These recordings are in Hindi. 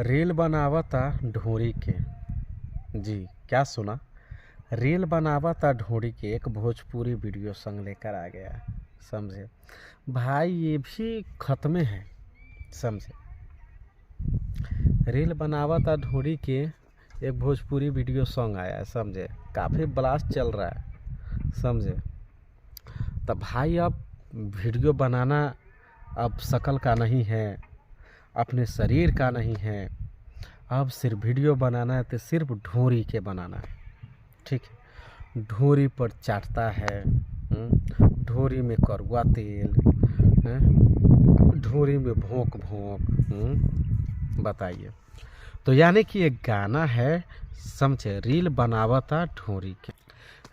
रील बनावता ढोरी के। जी क्या सुना? रील बनावता ढोरी के एक भोजपुरी वीडियो संग लेकर आ गया। समझे भाई, ये भी खत्मे है। समझे, रील बनावता ढोरी के एक भोजपुरी वीडियो सॉन्ग आया है। समझे, काफ़ी ब्लास्ट चल रहा है। समझे, तब भाई अब वीडियो बनाना अब शक्ल का नहीं है, अपने शरीर का नहीं है। अब सिर्फ वीडियो बनाना है तो सिर्फ ढोरी के बनाना है। ठीक है, ढोरी पर चाटता है, ढोरी में कड़वा तेल, ढोरी में भोंक भोंक। बताइए, तो यानी कि एक गाना है। समझे, रील बनावता ढोरी के।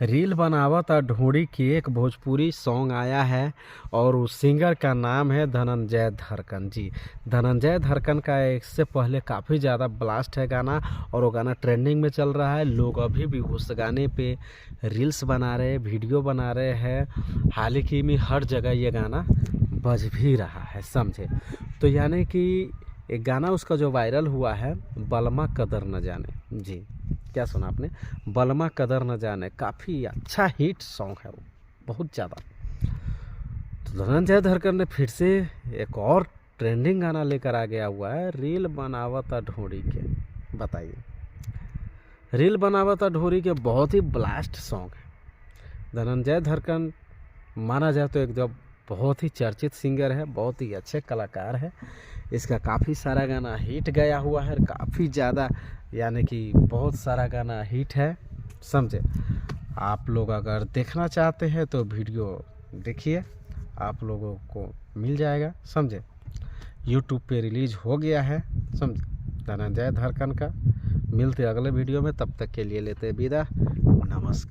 रील बनावता ढोरी की एक भोजपुरी सॉन्ग आया है और उस सिंगर का नाम है धनंजय धड़कन जी। धनंजय धड़कन का इससे पहले काफ़ी ज़्यादा ब्लास्ट है गाना और वो गाना ट्रेंडिंग में चल रहा है। लोग अभी भी उस गाने पे रील्स बना रहे, वीडियो बना रहे हैं। हाल ही में हर जगह ये गाना बज भी रहा है। समझे, तो यानी कि एक गाना उसका जो वायरल हुआ है, बलमा कदर न जाने। जी क्या सुना आपने? बलमा कदर न जाने, काफ़ी अच्छा हिट सॉन्ग है वो, बहुत ज़्यादा। तो धनंजय धड़कन ने फिर से एक और ट्रेंडिंग गाना लेकर आ गया हुआ है, रील बनावता ढोरी के। बताइए, रील बनावता ढोरी के बहुत ही ब्लास्ट सॉन्ग है। धनंजय धड़कन माना जाए तो एकदम बहुत ही चर्चित सिंगर है, बहुत ही अच्छे कलाकार है। इसका काफ़ी सारा गाना हिट गया हुआ है, काफ़ी ज़्यादा, यानी कि बहुत सारा गाना हिट है। समझे, आप लोग अगर देखना चाहते हैं तो वीडियो देखिए, आप लोगों को मिल जाएगा। समझे, यूट्यूब पे रिलीज हो गया है। समझे, धनंजय धड़कन का। मिलते अगले वीडियो में, तब तक के लिए लेते विदा। नमस्कार।